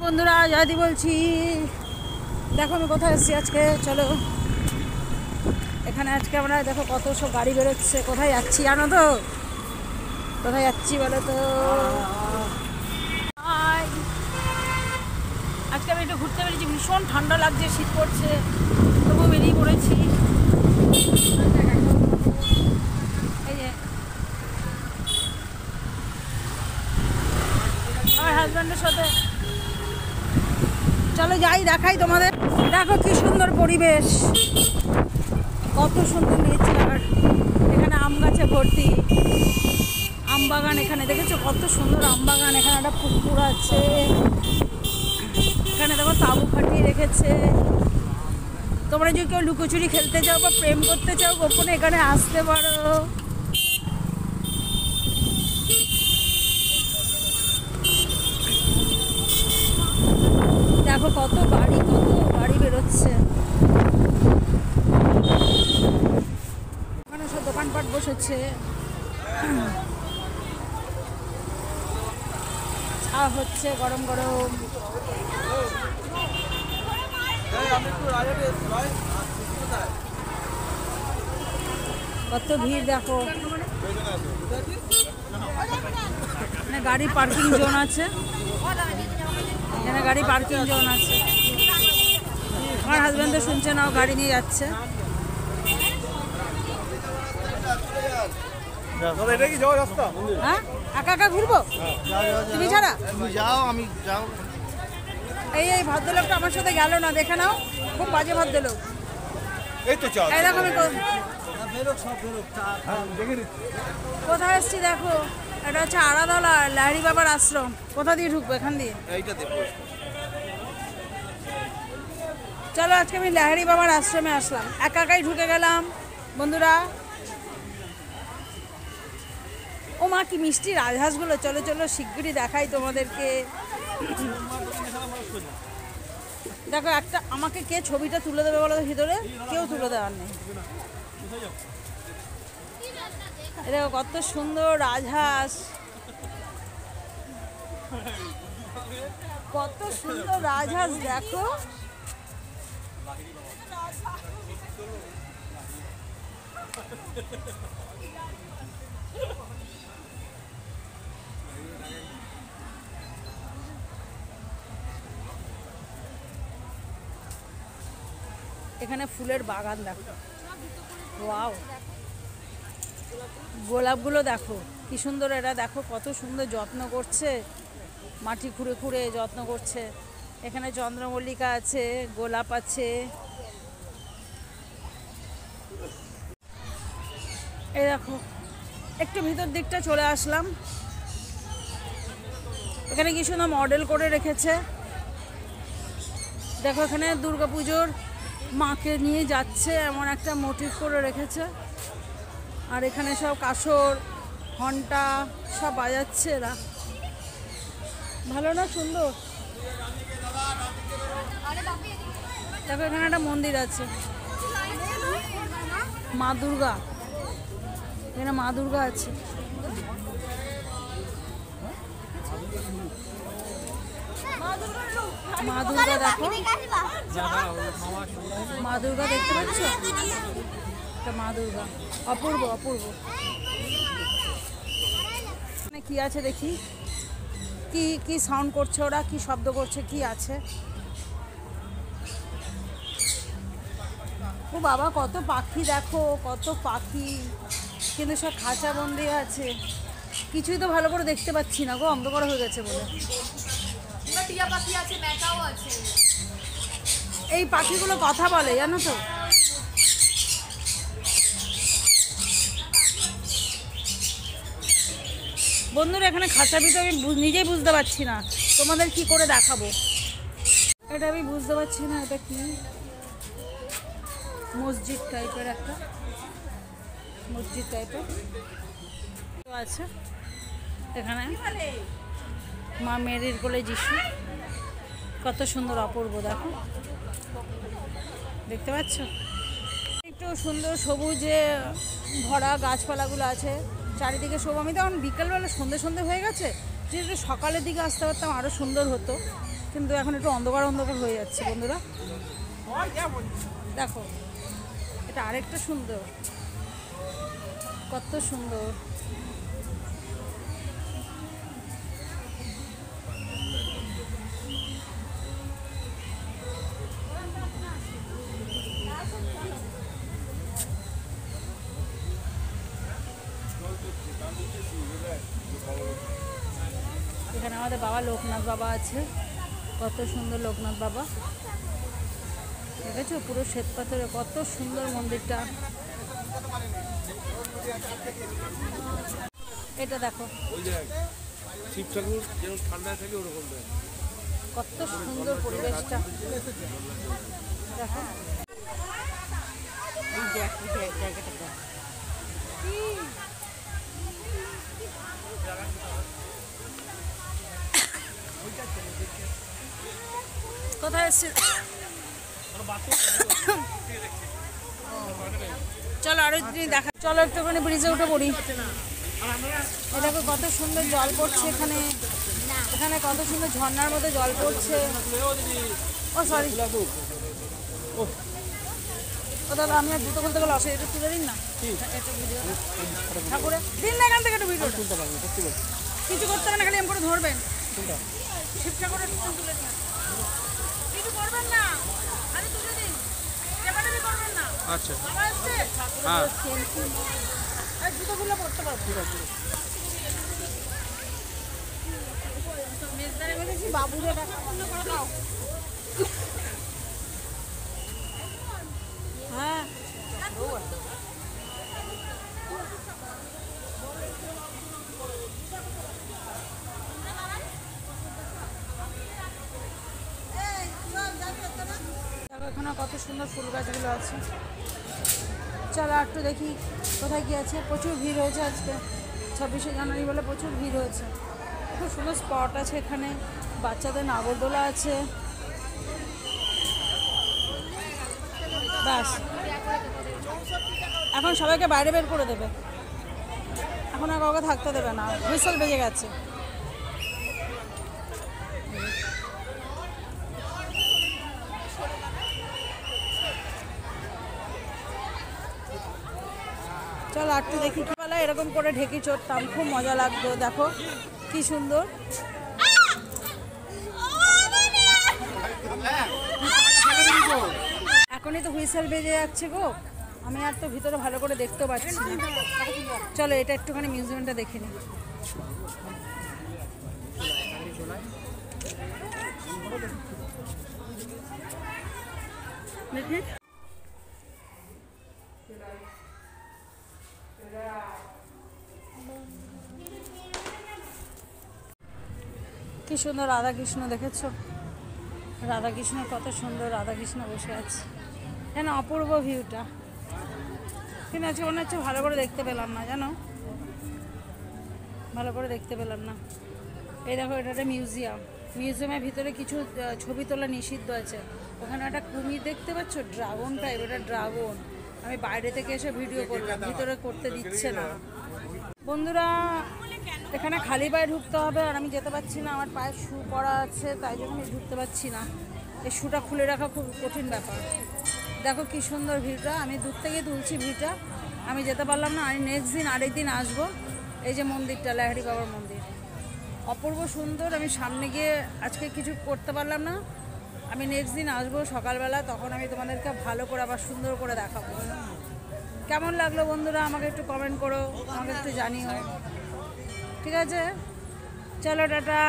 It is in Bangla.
বন্ধুরা জয়দি বলছি। দেখো আমি কোথায় এসেছি আজকে, চলো এখানে আজকে আমরা দেখো কত সব গাড়ি বেরোচ্ছে। কোথায় যাচ্ছি জানো তো? কোথায় যাচ্ছি বলো তো? আজকে আমি একটু ঘুরতে বেরিয়েছি, ভীষণ ঠান্ডা লাগছে, শীত পড়ছে, তবু বেরিয়ে পড়েছি। এই যে আমার হাজব্যান্ডের সাথে, চলো যাই দেখাই তোমাদের। দেখো কি সুন্দর পরিবেশ, কত সুন্দর নেচার। এখানে আম গাছে ভর্তি, আম বাগান। এখানে দেখেছো কত সুন্দর আম বাগান। এখানে একটা পুকুর আছে, এখানে দেখো তাঁবু খাটিয়ে রেখেছে। তোমরা যদি কেউ লুকোচুরি খেলতে চাও বা প্রেম করতে চাও গোপনে, এখানে আসতে পারো। দেখো কত গাড়ি বেরোচ্ছে। ওখানে সব দোকানপাট বসেছে, চা হচ্ছে গরম গরম। কত ভিড় দেখো। এখানে গাড়ি পার্কিং জোন আছে, এখানে গাড়ি পার্কিং জোন আছে। আমার হাজব্যান্ড তো শুনছে না, ও গাড়ি নিয়ে যাচ্ছে। হ্যাঁ একা একা ঘুরবো তুমি ছাড়া? এই ভদ্রলোকটা আমার সাথে গেল না, দেখে নাও, খুব বাজে ভদ্রলোক। এই দেখো আমি কোথায় এসছি দেখো, এটা হচ্ছে আড়াতলা লাহিড়ী বাবার আশ্রম। কোথা দিয়ে ঢুকবো? এখান দিয়ে। চলো আজকে আমি লাহিড়ী বাবার আশ্রমে আসলাম, একা একাই ঢুকে গেলাম বন্ধুরা। ও মা কি মিষ্টি রাজহাঁসগুলো। চলো চলো শিগগিরই দেখাই তোমাদেরকে। দেখো একটা আমাকে কে ছবিটা তুলে দেবে বলো তো? ভিতরে কেউ তুলে দেওয়ার নেই। দেখো কত সুন্দর রাজহাঁস, কত সুন্দর রাজহাঁস দেখো। এখানে ফুলের বাগান দেখো, ওয়াও। গোলাপগুলো দেখো কি সুন্দর, এরা দেখো কত সুন্দর যত্ন করছে, মাটি খুঁড়ে খুঁড়ে যত্ন করছে। এখানে চন্দ্রমল্লিকা আছে, গোলাপ আছে। এই দেখো একটু ভিতর দিকটা চলে আসলাম, এখানে কি সুন্দর মডেল করে রেখেছে। দেখো এখানে দুর্গাপুজোর মাকে নিয়ে যাচ্ছে এমন একটা মোটিভ করে রেখেছে। আর এখানে সব কাসর ঘন্টা সব বাজাচ্ছে এরা। ভালো না? সুন্দর। দেখো এখানে একটা মন্দির আছে, মা দুর্গা। এখানে মা দুর্গা আছে। মা দুর্গা দেখো, মা দুর্গা দেখতে পাচ্ছ? মা দুর্গা অপূর্ব অপূর্ব। কি আছে দেখি, কি কি সাউন্ড করছে ওরা, কি শব্দ করছে, কি আছে? ও বাবা কত পাখি দেখো, কত পাখি, কিন্তু সব খাঁচা বন্দি আছে। কিছুই তো ভালো করে দেখতে পাচ্ছি না গো, অন্ধকার হয়ে গেছে বলে। এই পাখিগুলো কথা বলে জানো তো? বন্ধুরা এখানে খাঁচা ভিতরে আমি নিজেই বুঝতে পারছি না, তোমাদের কি করে দেখাবো এটা আমি বুঝতে পারছি না। এটা কি মসজিদ টাইপের, একটা মসজিদ টাইপের আছে এখানে। মা মেরির কোলে যিশু, কত সুন্দর অপূর্ব দেখো, দেখতে পাচ্ছ? একটু সুন্দর সবুজে ভরা গাছপালাগুলো আছে চারিদিকে সব। আমি তো এখন বিকালবেলা সন্ধে সন্ধে হয়ে গেছে, যদি একটু সকালের দিকে আসতে পারতাম আরও সুন্দর হতো, কিন্তু এখন একটু অন্ধকার অন্ধকার হয়ে যাচ্ছে বন্ধুরা। দেখো এটা আরেকটা সুন্দর, কত সুন্দর। এখানে আমাদের বাবা লোকনাথ বাবা আছে, কত সুন্দর লোকনাথ বাবা, দেখেছো পুরো শ্বেত পাথরে, কত সুন্দর মন্দিরটা। এটা দেখো শিব ঠাকুর যেমন ঠান্ডায় থাকে ওরকম কত সুন্দর পরিবেশটা, দেখো কোথায় এসছি। চলো আরো দেখা, চলো একটুখানি ব্রিজে উঠে পড়ি। দেখো কত সুন্দর জল পড়ছে এখানে, এখানে কত সুন্দর ঝর্ণার মধ্যে জল পড়ছে। ও সরি, ও দাদা আমি আর জুতো খুলতে গেলে অসুবিধা, এটা তুলে দিন না একটু ভিডিও ঠাকুরে দিন না, এখান থেকে একটু ভিডিও তুলতে পারবেন, কিছু করতে হবে না, খালি এম করে ধরবেন শিব ঠাকুরের তুলে দিন, কিছু করবেন না, খালি তুলে দিন, ক্যামেরাবি করবেন না। আচ্ছা হ্যাঁ জুতো খুলে পড়তে পারবো। মেজদারে বেঁধেছি বাবুরে দেখা বন্ধ করে দাও। হ্যাঁ এখানে কত সুন্দর ফুল গাছগুলো আছে। চলো একটু দেখি কোথায় কি আছে। প্রচুর ভিড় হয়েছে আজকে, 26শে জানুয়ারি বলে প্রচুর ভিড় হয়েছে। খুব সুন্দর স্পট আছে এখানে, বাচ্চাদের নাগরদোলা আছে। ব্যাস এখন সবাইকে বাইরে বের করে দেবে, এখন আর কাউকে থাকতে দেবে না, হুইসেল বেজে গেছে। চল একটু দেখি কি বেলা এরকম করে ঢেকি চড়তাম, খুব মজা লাগতো। দেখো কি সুন্দর, এখনই তো হুইসেল বেজে যাচ্ছে গো, আমি আর তো ভিতরে ভালো করে দেখতে পাচ্ছি না। চলো এটা একটুখানি মিউজিয়ামটা দেখে নিই। কি সুন্দর রাধাকৃষ্ণ, দেখেছো রাধাকৃষ্ণ কত সুন্দর, রাধাকৃষ্ণ বসে আছে, যেন অপূর্ব ভিউটা। কিন্তু আজকে মনে হচ্ছে ভালো করে দেখতে পেলাম না, জানো ভালো করে দেখতে পেলাম না। এই দেখো এটা একটা মিউজিয়াম, মিউজিয়ামের ভিতরে কিছু ছবি তোলা নিষিদ্ধ আছে। ওখানে একটা কুমির দেখতে পাচ্ছ, ড্রাগন টাইপ, এটা ড্রাগন। আমি বাইরে থেকে এসে ভিডিও করলাম, ভিতরে করতে দিচ্ছে না। বন্ধুরা এখানে খালি পায়ে ঢুকতে হবে, আর আমি যেতে পারছি না, আমার পায়ে শু পরা আছে, তাই জন্য আমি ঢুকতে পারছি না। এই শুটা খুলে রাখা খুব কঠিন ব্যাপার। দেখো কি সুন্দর ভিউটা, আমি দূর থেকে তুলছি ভিউটা, আমি যেতে পারলাম না। আমি নেক্সট দিন আরেক দিন আসবো। এই যে মন্দিরটা, লাহিড়ী বাবার মন্দির, অপূর্ব সুন্দর। আমি সামনে গিয়ে আজকে কিছু করতে পারলাম না, আমি নেক্সট দিন আসবো সকালবেলা, তখন আমি তোমাদেরকে ভালো করে আবার সুন্দর করে দেখাবো। কেমন লাগলো বন্ধুরা আমাকে একটু কমেন্ট করো, আমাকে একটু জানিও, ঠিক আছে? চলো টাটা।